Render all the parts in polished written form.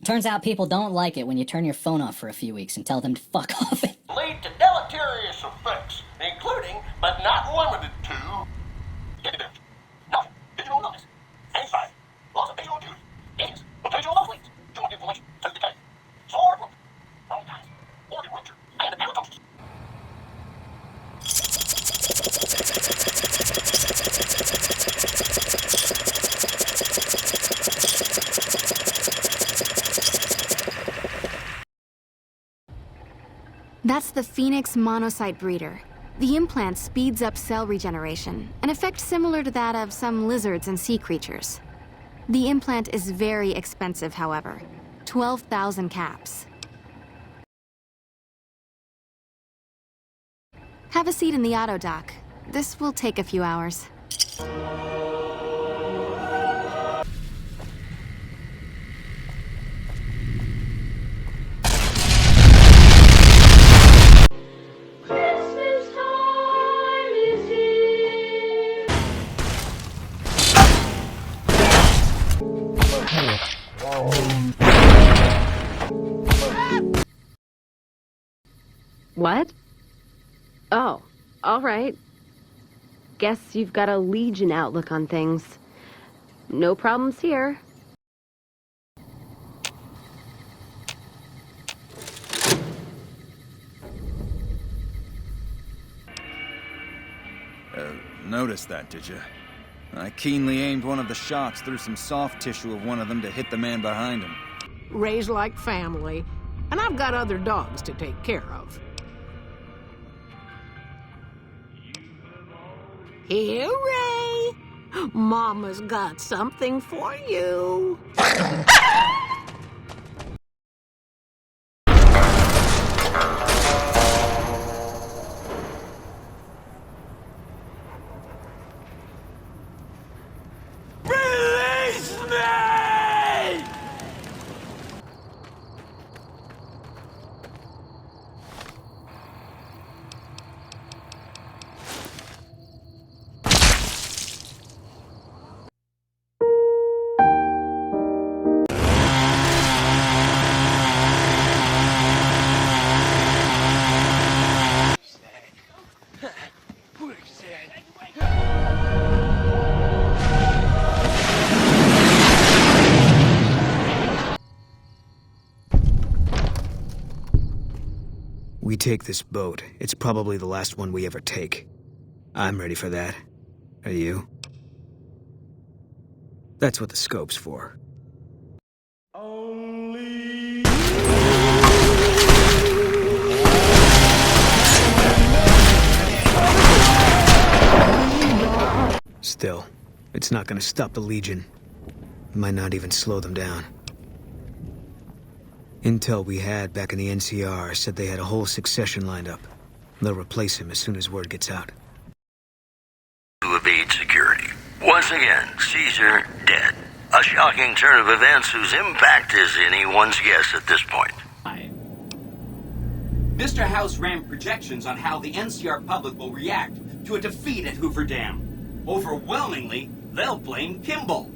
Turns out people don't like it when you turn your phone off for a few weeks and tell them to fuck off. Lead to deleterious effects, including, but not limited to, digital illness, anxiety, loss of visual acuity, games, potential low sleep, too much inflammation, tooth decay, sore throat, wrong times, organ rupture, and apoptosis. That's the Phoenix monocyte breeder. The implant speeds up cell regeneration, an effect similar to that of some lizards and sea creatures. The implant is very expensive, however. 12,000 caps. Have a seat in the auto dock. This will take a few hours. What? Oh, all right. Guess you've got a Legion outlook on things. No problems here. Noticed that, did you? I keenly aimed one of the shots through some soft tissue of one of them to hit the man behind him. Raised like family, and I've got other dogs to take care of. Here, Ray. Mama's got something for you. Release me! We take this boat. It's probably the last one we ever take. I'm ready for that. Are you? That's what the scope's for. Still, it's not gonna stop the Legion. It might not even slow them down. Intel we had back in the NCR said they had a whole succession lined up. They'll replace him as soon as word gets out. To evade security. Once again, Caesar dead. A shocking turn of events whose impact is anyone's guess at this point. Mr. House ran projections on how the NCR public will react to a defeat at Hoover Dam. Overwhelmingly, they'll blame Kimball.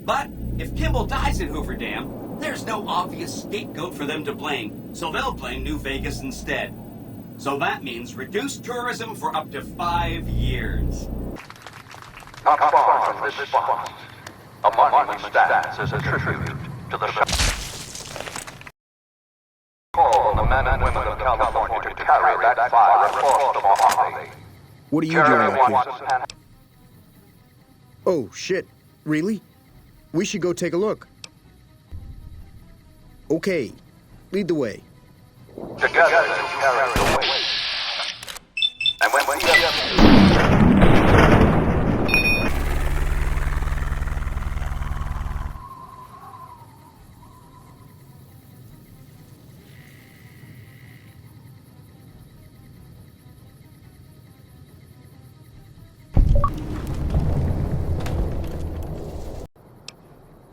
But if Kimball dies at Hoover Dam, there's no obvious scapegoat for them to blame, so they'll blame New Vegas instead. So that means reduced tourism for up to 5 years. Not far from this spot, a monument stands as a tribute to the call on the men and women of California to carry that fire across the Mojave. What are you doing up here? Oh, shit. Really? We should go take a look. Okay. Lead the way. Together to carry the weight. And when we get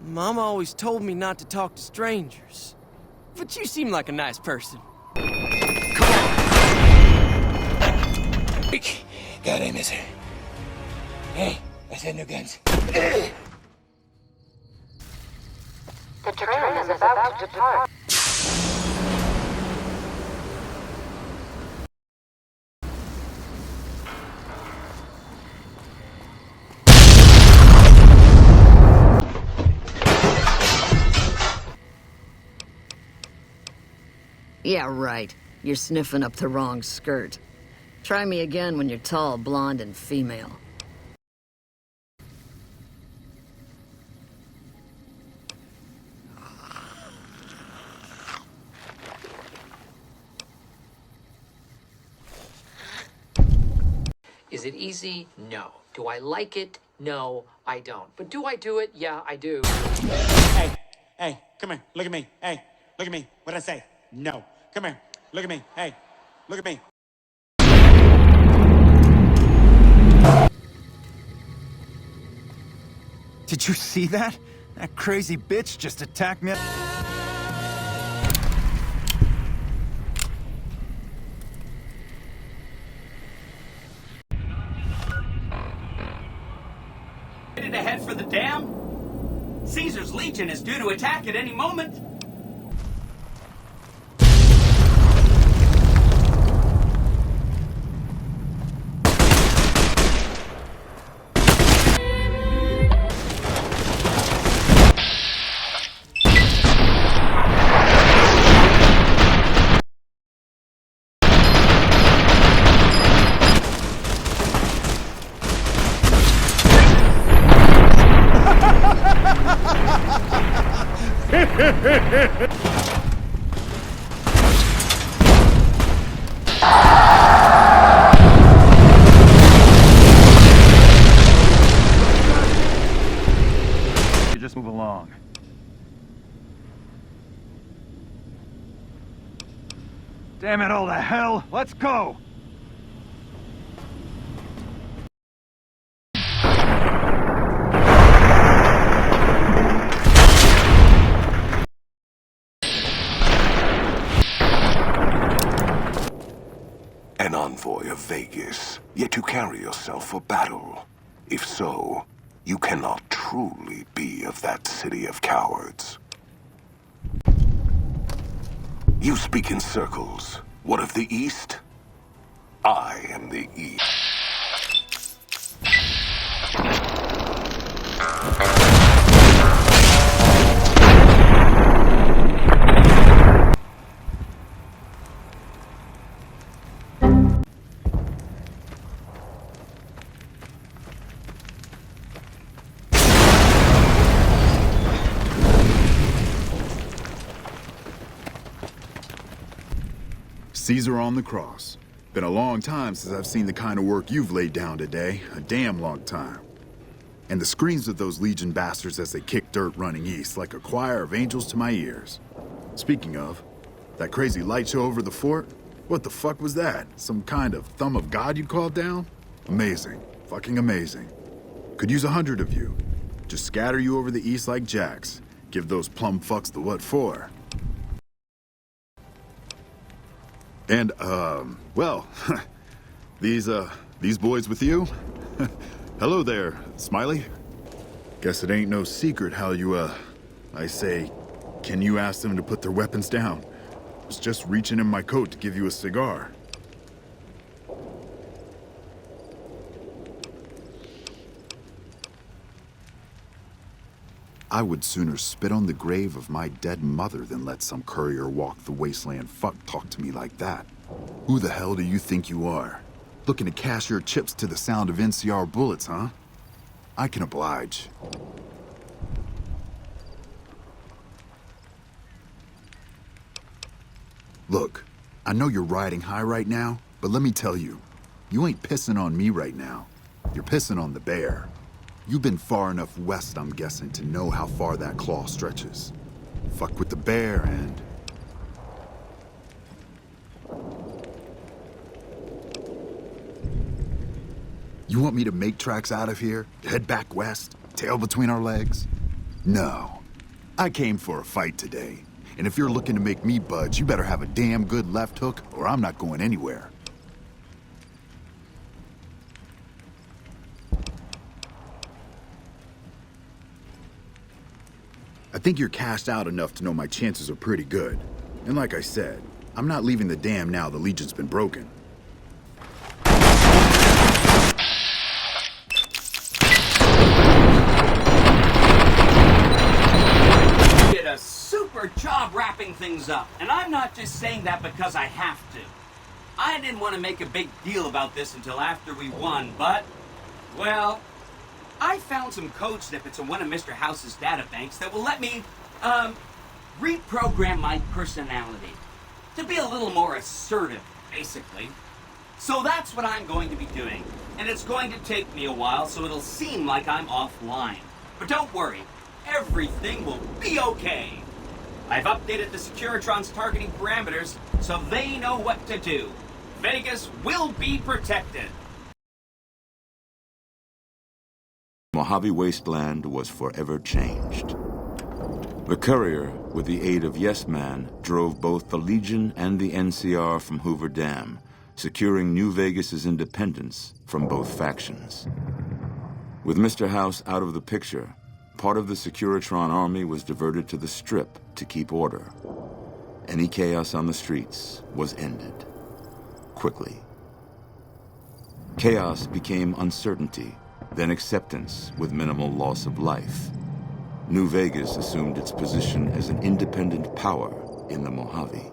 Mama always told me not to talk to strangers. But you seem like a nice person. Got him, mister. Hey, I said no guns. The train is about to depart. Yeah, right. You're sniffing up the wrong skirt. Try me again when you're tall, blonde, and female. Is it easy? No. Do I like it? No, I don't. But do I do it? Yeah, I do. Hey, come here. Look at me. Hey, look at me. What'd I say? No. Come here. Look at me. Hey, look at me. Did you see that? That crazy bitch just attacked me. Ready to head for the dam? Caesar's Legion is due to attack at any moment. You just move along. Damn it all to hell! Let's go! An envoy of Vegas, yet you carry yourself for battle. If so, you cannot truly be of that city of cowards. You speak in circles. What of the East? I am the East. Caesar on the cross. Been a long time since I've seen the kind of work you've laid down today. A damn long time. And the screams of those Legion bastards as they kick dirt running east like a choir of angels to my ears. Speaking of, that crazy light show over the fort? What the fuck was that? Some kind of thumb of God you called down? Amazing. Fucking amazing. Could use 100 of you. Just scatter you over the east like jacks. Give those plum fucks the what for. And, well, these boys with you? Hello there, Smiley. Guess it ain't no secret how you, I say, can you ask them to put their weapons down? I was just reaching in my coat to give you a cigar. I would sooner spit on the grave of my dead mother than let some courier walk the wasteland fuck talk to me like that. Who the hell do you think you are? Looking to cash your chips to the sound of NCR bullets, huh? I can oblige. Look, I know you're riding high right now, but let me tell you, you ain't pissing on me right now. You're pissing on the bear. You've been far enough west, I'm guessing, to know how far that claw stretches. Fuck with the bear and... You want me to make tracks out of here? Head back west? Tail between our legs? No. I came for a fight today. And if you're looking to make me budge, you better have a damn good left hook, or I'm not going anywhere. I think you're cashed out enough to know my chances are pretty good. And like I said, I'm not leaving the dam now the Legion's been broken. Did a super job wrapping things up, and I'm not just saying that because I have to. I didn't want to make a big deal about this until after we won, but, well, I found some code snippets in one of Mr. House's databanks that will let me, reprogram my personality to be a little more assertive, basically. So that's what I'm going to be doing, and it's going to take me a while, so it'll seem like I'm offline. But don't worry, everything will be okay. I've updated the Securitron's targeting parameters, so they know what to do. Vegas will be protected. Mojave wasteland was forever changed. The courier, with the aid of Yes Man, drove both the Legion and the NCR from Hoover Dam, securing New Vegas's independence from both factions. With Mr. House out of the picture, part of the Securitron army was diverted to the Strip to keep order. Any chaos on the streets was ended. Quickly. Chaos became uncertainty, then acceptance with minimal loss of life. New Vegas assumed its position as an independent power in the Mojave.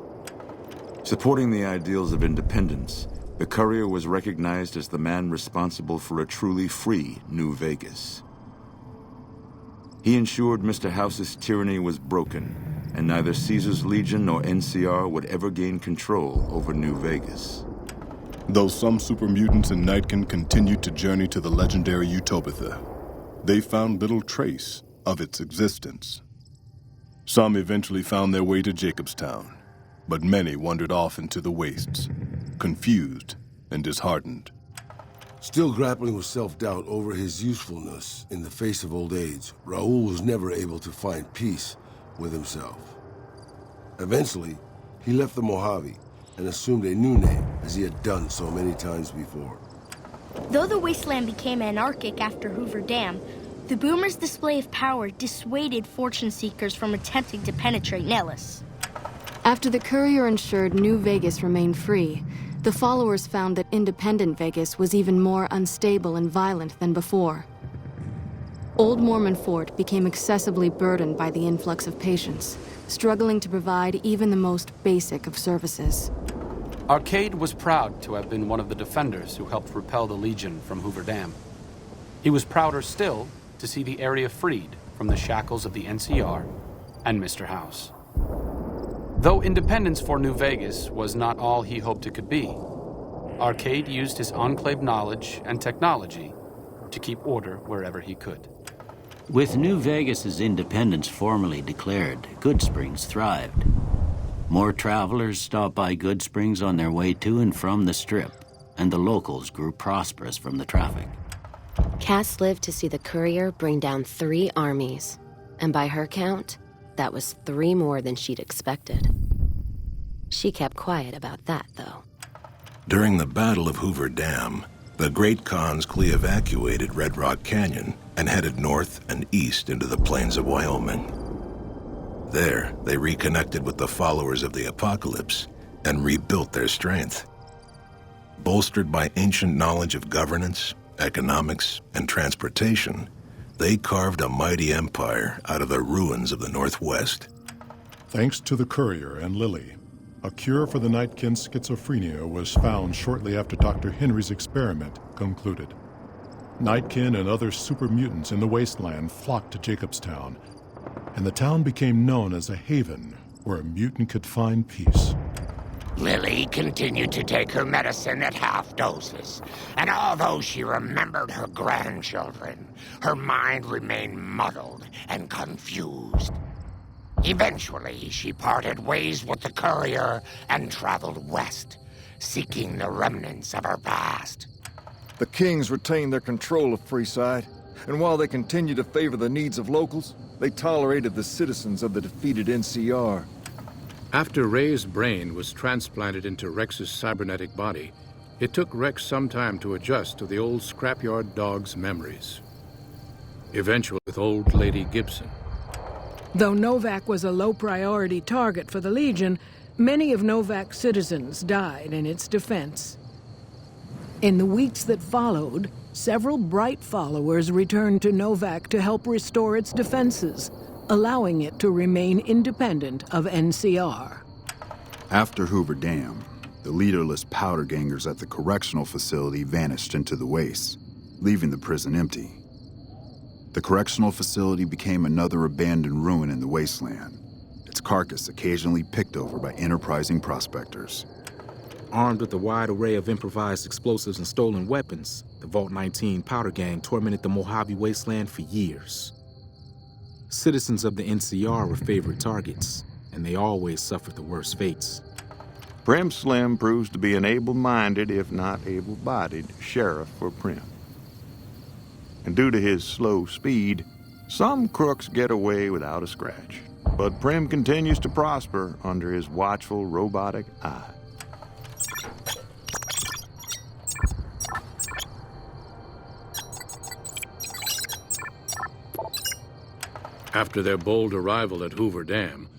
Supporting the ideals of independence, the courier was recognized as the man responsible for a truly free New Vegas. He ensured Mr. House's tyranny was broken, and neither Caesar's Legion nor NCR would ever gain control over New Vegas. Though some super mutants in Nightkin continued to journey to the legendary Utopia, they found little trace of its existence. Some eventually found their way to Jacobstown, but many wandered off into the wastes, confused and disheartened. Still grappling with self-doubt over his usefulness in the face of old age, Raul was never able to find peace with himself. Eventually, he left the Mojave and assumed a new name, as he had done so many times before. Though the wasteland became anarchic after Hoover Dam, the Boomers' display of power dissuaded fortune seekers from attempting to penetrate Nellis. After the courier ensured New Vegas remained free, the followers found that independent Vegas was even more unstable and violent than before. Old Mormon Fort became excessively burdened by the influx of patients, struggling to provide even the most basic of services. Arcade was proud to have been one of the defenders who helped repel the Legion from Hoover Dam. He was prouder still to see the area freed from the shackles of the NCR and Mr. House. Though independence for New Vegas was not all he hoped it could be, Arcade used his enclave knowledge and technology to keep order wherever he could. With New Vegas's independence formally declared, Goodsprings thrived. More travelers stopped by Goodsprings on their way to and from the Strip, and the locals grew prosperous from the traffic. Cass lived to see the courier bring down 3 armies, and by her count, that was 3 more than she'd expected. She kept quiet about that, though. During the Battle of Hoover Dam, the Great Khans evacuated Red Rock Canyon and headed north and east into the plains of Wyoming. There, they reconnected with the followers of the Apocalypse and rebuilt their strength. Bolstered by ancient knowledge of governance, economics, and transportation, they carved a mighty empire out of the ruins of the Northwest. Thanks to the courier and Lily, a cure for the Nightkin's schizophrenia was found shortly after Dr. Henry's experiment concluded. Nightkin and other super mutants in the wasteland flocked to Jacobstown, and the town became known as a haven where a mutant could find peace. Lily continued to take her medicine at half doses, and although she remembered her grandchildren, her mind remained muddled and confused. Eventually, she parted ways with the courier and traveled west, seeking the remnants of her past. The Kings retained their control of Freeside, and while they continued to favor the needs of locals, they tolerated the citizens of the defeated NCR. After Ray's brain was transplanted into Rex's cybernetic body, it took Rex some time to adjust to the old scrapyard dog's memories. Eventually, with old Lady Gibson. Though Novak was a low-priority target for the Legion, many of Novak's citizens died in its defense. In the weeks that followed, several bright followers returned to Novak to help restore its defenses, allowing it to remain independent of NCR. After Hoover Dam, the leaderless powder gangers at the correctional facility vanished into the wastes, leaving the prison empty. The correctional facility became another abandoned ruin in the wasteland, its carcass occasionally picked over by enterprising prospectors. Armed with a wide array of improvised explosives and stolen weapons, the Vault 19 powder gang tormented the Mojave wasteland for years. Citizens of the NCR were favorite targets, and they always suffered the worst fates. Prim Slim proves to be an able-minded, if not able-bodied, sheriff for Prim. And due to his slow speed, some crooks get away without a scratch. But Prim continues to prosper under his watchful, robotic eye. After their bold arrival at Hoover Dam,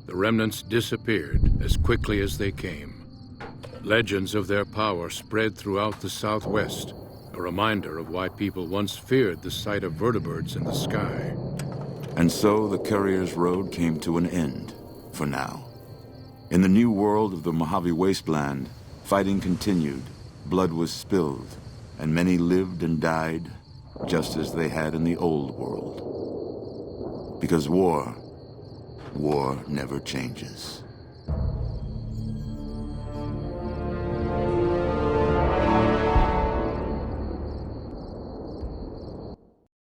the remnants disappeared as quickly as they came. Legends of their power spread throughout the Southwest, a reminder of why people once feared the sight of vertebrates in the sky. And so the Courier's Road came to an end, for now. In the new world of the Mojave Wasteland, fighting continued, blood was spilled, and many lived and died just as they had in the old world. Because war never changes.